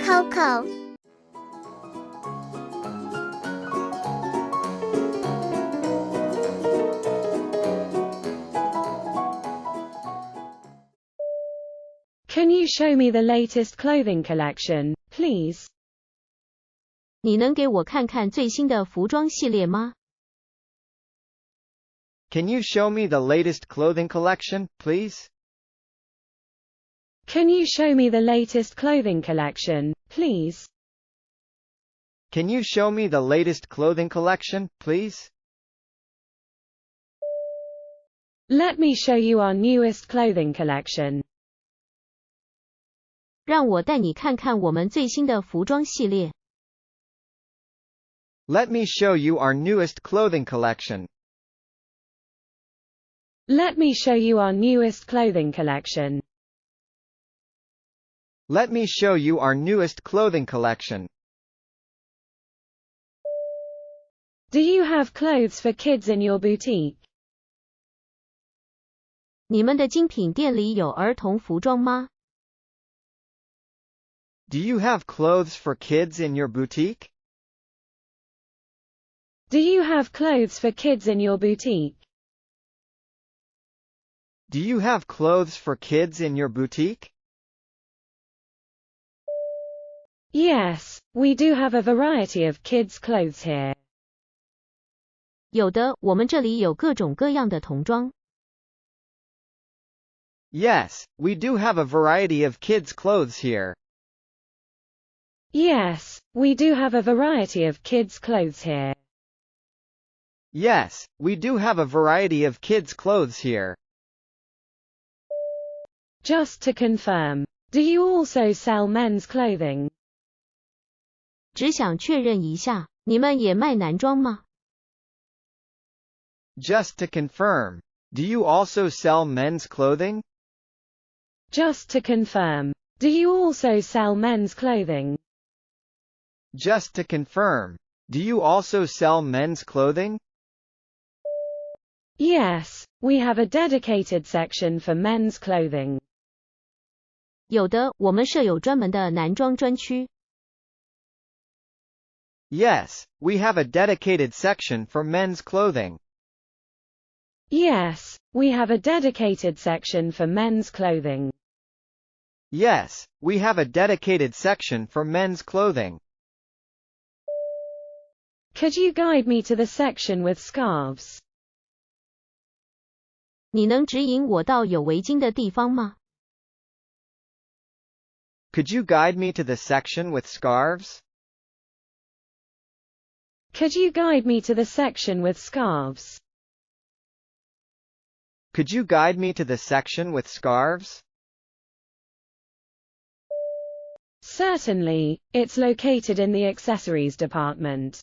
Coco Can you show me the latest clothing collection, please? 你能给我看看最新的服装系列吗？ Can you show me the latest clothing collection, please? Can you show me the latest clothing collection, please? Can you show me the latest clothing collection, please? Let me show you our newest clothing collection. 让我带你看看我们最新的服装系列。Let me show you our newest clothing collection. Let me show you our newest clothing collection. Let me show you our newest clothing collection. Do you have clothes for kids in your boutique? 你们的精品店里有儿童服装吗？ Do you have clothes for kids in your boutique? Do you have clothes for kids in your boutique? Do you have clothes for kids in your boutique? Yes, we do have a variety of kids' clothes here. 有的，我们这里有各种各样的童装。Yes, we do have a variety of kids' clothes here. Yes, we do have a variety of kids' clothes here. Yes, we do have a variety of kids' clothes here. Just to confirm, do you also sell men's clothing? 只想确认一下，你们也卖男装吗？ Just to confirm, do you also sell men's clothing? Just to confirm, do you also sell men's clothing? Just to confirm, do you also sell men's clothing? Yes, we have a dedicated section for men's clothing. 有的，我们设有专门的男装专区。Yes, we have a dedicated section for men's clothing. Yes, we have a dedicated section for men's clothing. Yes, we have a dedicated section for men's clothing. Could you guide me to the section with scarves? 你能指引我到有围巾的地方吗？ Could you guide me to the section with scarves? Could you guide me to the section with scarves? Could you guide me to the section with scarves? Certainly, it's located in the accessories department.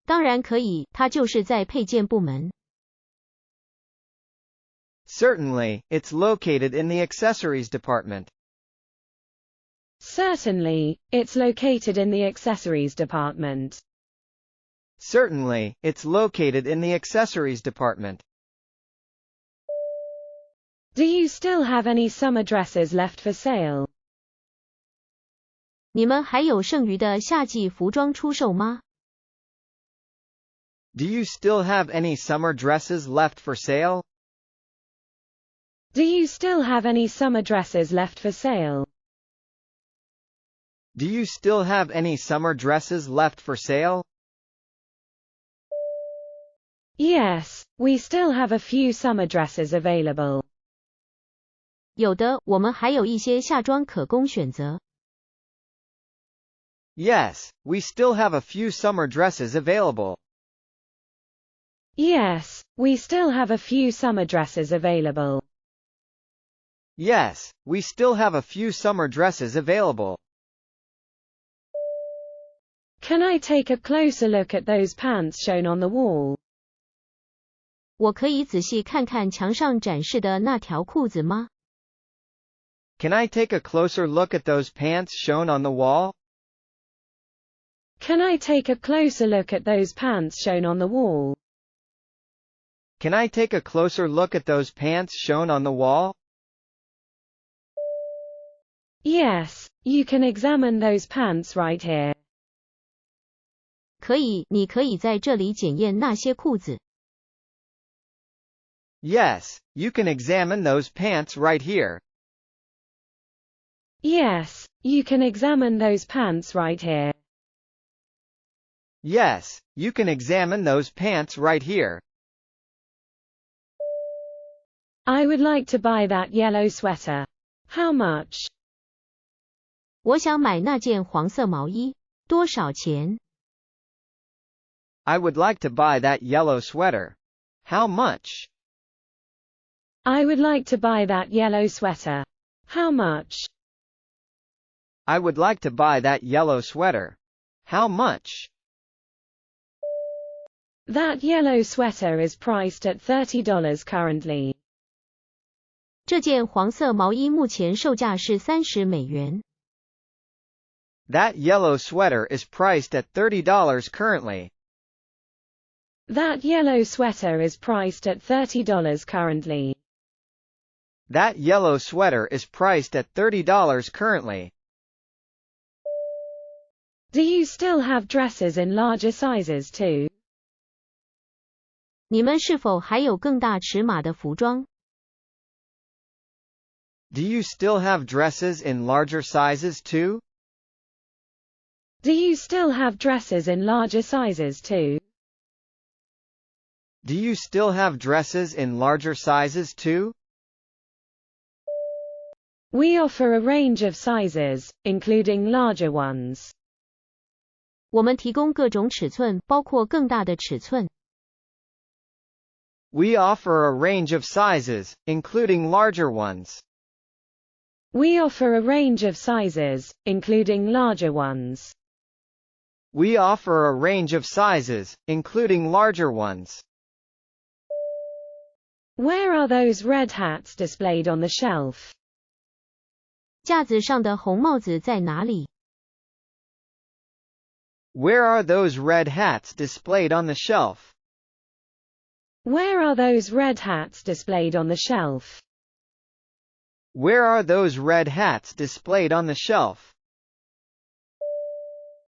当然可以，它就是在配件部门。Certainly, it's located in the accessories department. Certainly, it's located in the accessories department. Certainly, it's located in the accessories department. Do you still have any summer dresses left for sale? 你们还有剩余的夏季服装出售吗？ Do you still have any summer dresses left for sale? Do you still have any summer dresses left for sale? Do you still have any summer dresses left for sale? Yes, we still have a few summer dresses available. 有的，我们还有一些夏装可供选择。Yes, we still have a few summer dresses available. Yes, we still have a few summer dresses available. Yes, we still have a few summer dresses available. Can I take a closer look at those pants shown on the wall? 我可以仔细看看墙上展示的那条裤子吗？ Can I take a closer look at those pants shown on the wall? Can I take a closer look at those pants shown on the wall? Can I take a closer look at those pants shown on the wall? Yes, you can examine those pants right here. 可以，你可以在这里检验那些裤子。Yes, you can examine those pants right here. Yes, you can examine those pants right here. Yes, you can examine those pants right here. I would like to buy that yellow sweater. How much? 我想买那件黄色毛衣，多少钱？ I would like to buy that yellow sweater. How much? I would like to buy that yellow sweater. How much? I would like to buy that yellow sweater. How much? That yellow sweater is priced at $30 currently. 这件黄色毛衣目前售价是$30。That yellow sweater is priced at $30 currently. That yellow sweater is priced at $30 currently. That yellow sweater is priced at $30 currently. Do you still have dresses in larger sizes too? 你们是否还有更大尺码的服装？ Do you still have dresses in larger sizes too? Do you still have dresses in larger sizes too? Do you still have dresses in larger sizes too? We offer a range of sizes, including larger ones. 我们提供各种尺寸，包括更大的尺寸。We offer a range of sizes, including larger ones. We offer a range of sizes, including larger ones. We offer a range of sizes, including larger ones. Where are those red hats displayed on the shelf? 架子上的红帽子在哪里？ Where are those red hats displayed on the shelf? Where are those red hats displayed on the shelf? Where are those red hats displayed on the shelf?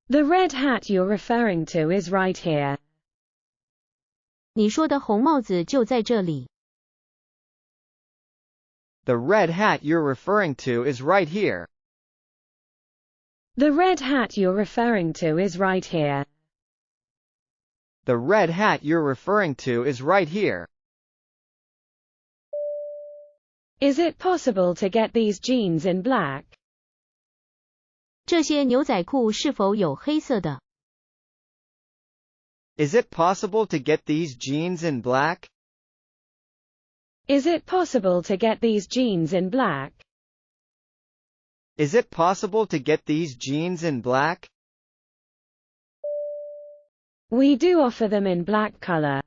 The red hat you're referring to is right here. 你说的红帽子就在这里。The red hat you're referring to is right here. The red hat you're referring to is right here. The red hat you're referring to is right here. Is it possible to get these jeans in black? 这些牛仔裤是否有黑色的？ Is it possible to get these jeans in black? Is it possible to get these jeans in black? Is it possible to get these jeans in black? We do offer them in black color.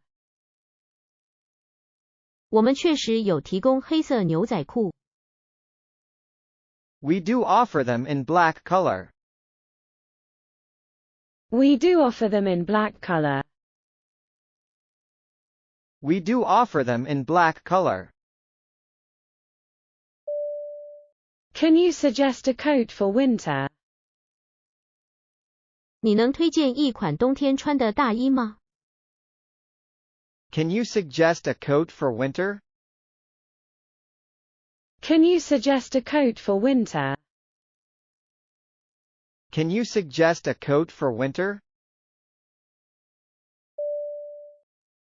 我们确实有提供黑色牛仔裤。We do offer them in black color. We do offer them in black color. We do offer them in black color. Can you suggest a coat for winter? 你能推荐一款冬天穿的大衣吗？ Can you suggest a coat for winter? Can you suggest a coat for winter? Can you suggest a coat for winter?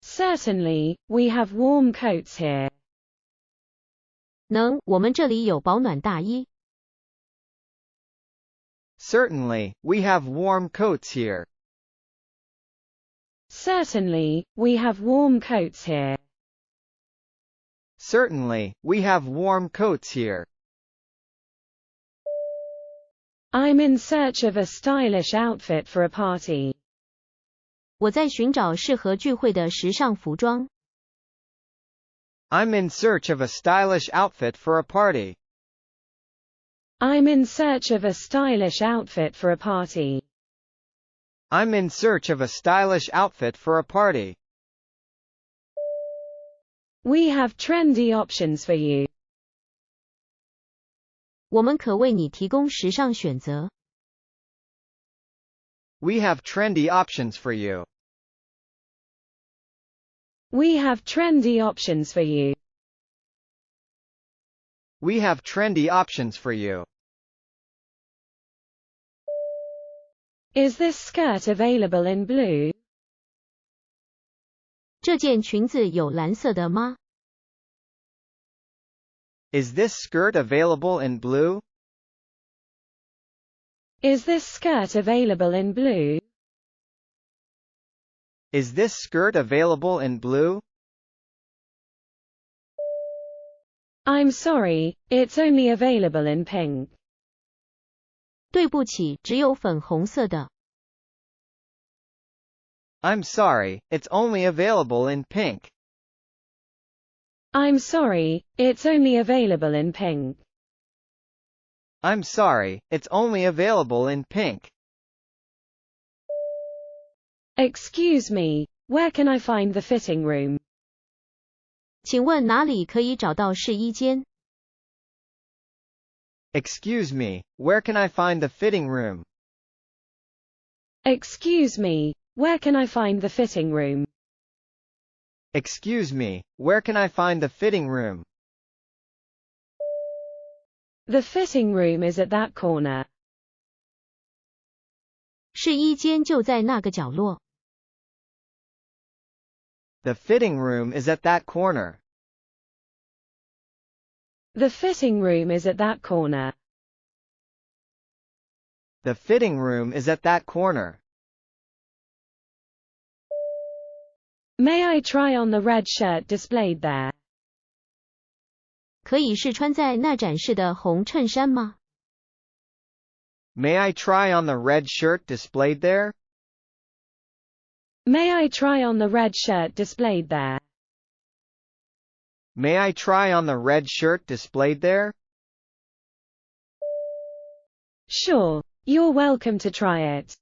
Certainly, we have warm coats here. 能，我们这里有保暖大衣。Certainly, we have warm coats here. Certainly, we have warm coats here. Certainly, we have warm coats here. I'm in search of a stylish outfit for a party. 我在寻找适合聚会的时尚服装。I'm in search of a stylish outfit for a party. I'm in search of a stylish outfit for a party. I'm in search of a stylish outfit for a party. We have trendy options for you. 我们可为你提供时尚选择。We have trendy options for you. We have trendy options for you. We have trendy options for you. Is this skirt available in blue? 这件裙子有蓝色的吗？ Is this skirt available in blue? Is this skirt available in blue? Is this skirt available in blue? I'm sorry, it's only available in pink. 对不起，只有粉红色的。I'm sorry, it's only available in pink. I'm sorry, it's only available in pink. I'm sorry, it's only available in pink. Excuse me, where can I find the fitting room? 请问哪里可以找到试衣间？ Excuse me, where can I find the fitting room? Excuse me, where can I find the fitting room? Excuse me, where can I find the fitting room? The fitting room is at that corner. 试衣间就在那个角落。The fitting room is at that corner. The fitting room is at that corner. The fitting room is at that corner. May I try on the red shirt displayed there? 可以试穿在那展示的红衬衫吗？ May I try on the red shirt displayed there? May I try on the red shirt displayed there? May I try on the red shirt displayed there? Sure, you're welcome to try it.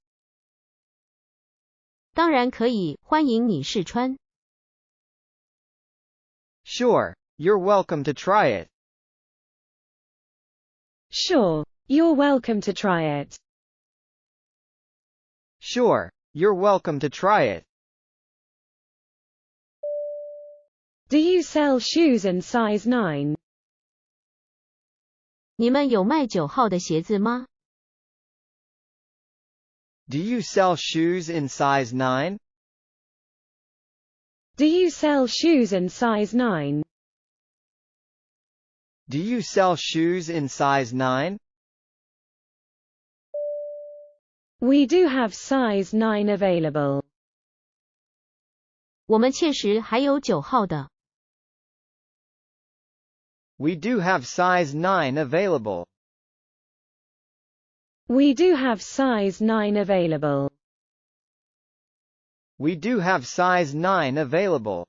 当然可以，欢迎你试穿。Sure, you're welcome to try it. Sure, you're welcome to try it. Sure, you're welcome to try it. Do you sell shoes in size 9? 你们有卖9号的鞋子吗？ Do you sell shoes in size 9? Do you sell shoes in size 9? Do you sell shoes in size 9? We do have size 9 available. 我们确实还有9号的。We do have size 9 available. We do have size 9 available. We do have size 9 available.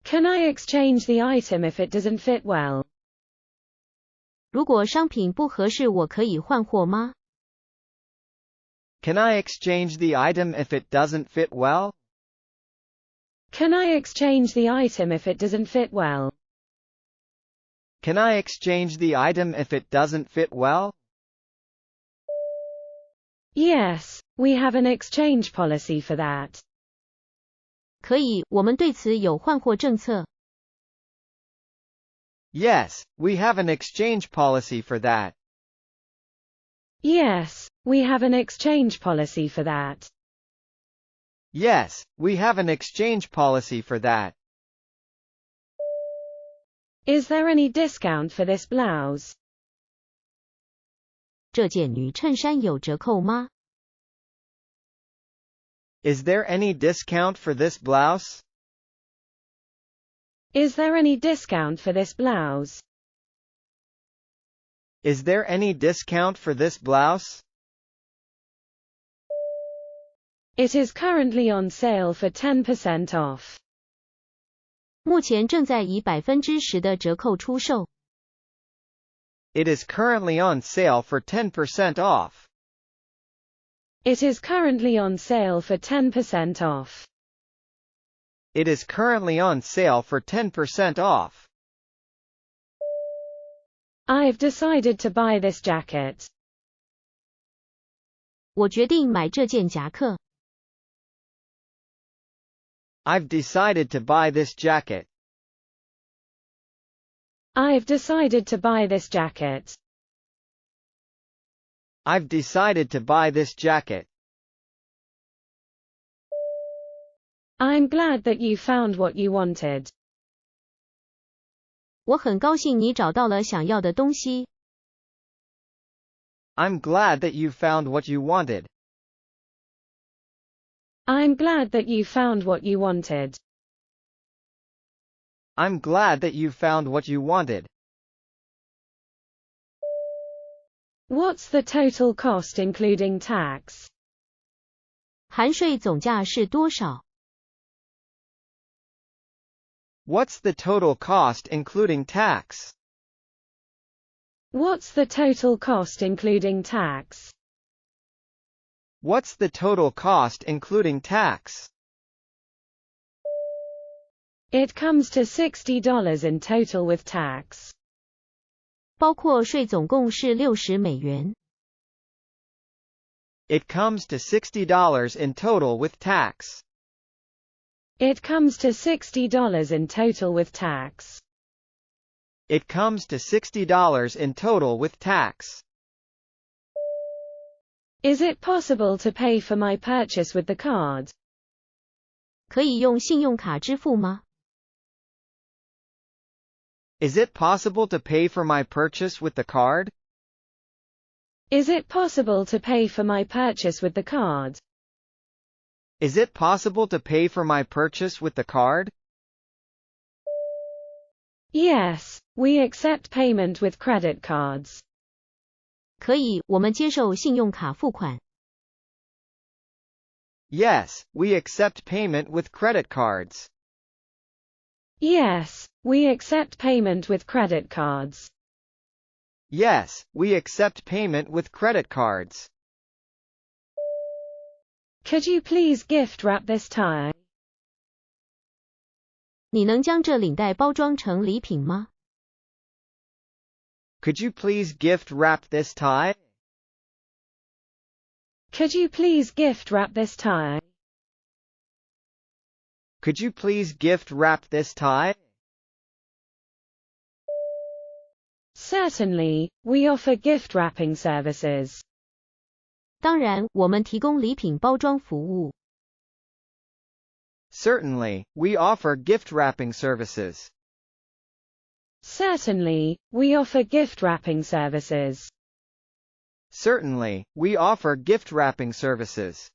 Can I exchange the item if it doesn't fit well? 如果商品不合适，我可以换货吗？ Can I exchange the item if it doesn't fit well? Can I exchange the item if it doesn't fit well? Can I exchange the item if it doesn't fit well? Yes, we have an exchange policy for that. 可以，我们对此有换货政策。Yes, we have an exchange policy for that. Yes, we have an exchange policy for that. Yes, we have an exchange policy for that. Is there any discount for this blouse? 这件女衬衫有折扣吗？ Is there any discount for this blouse? Is there any discount for this blouse? Is there any discount for this blouse? It is currently on sale for 10% off. 目前正在以10%的折扣出售。It is currently on sale for 10% off. It is currently on sale for 10% off. It is currently on sale for 10% off. I've decided to buy this jacket. 我决定买这件夹克。I've decided to buy this jacket. I've decided to buy this jacket. I've decided to buy this jacket. I'm glad that you found what you wanted. 我很高兴你找到了想要的东西。I'm glad that you found what you wanted. I'm glad that you found what you wanted. I'm glad that you found what you wanted. What's the total cost including tax? 含税总价是多少？ What's the total cost including tax? What's the total cost including tax? What's the total cost including tax? It comes to $60 in total with tax. 包括税总共是$60。It comes to $60 in total with tax. It comes to $60 in total with tax. It comes to $60 in total with tax. Is it possible to pay for my purchase with the card? 可以用信用卡支付吗？ Is it possible to pay for my purchase with the card? Is it possible to pay for my purchase with the card? Is it possible to pay for my purchase with the card? Yes, we accept payment with credit cards. 可以，我们接受信用卡付款。Yes, we accept payment with credit cards. Yes, we accept payment with credit cards. Yes, we accept payment with credit cards. Could you please gift wrap this tie? 你能将这领带包装成礼品吗？ Could you please gift wrap this tie? Could you please gift wrap this tie? Could you please gift wrap this tie? Certainly, we offer gift wrapping services. 当然，我们提供礼品包装服务。Certainly, we offer gift wrapping services. Certainly, we offer gift wrapping services. Certainly, we offer gift wrapping services.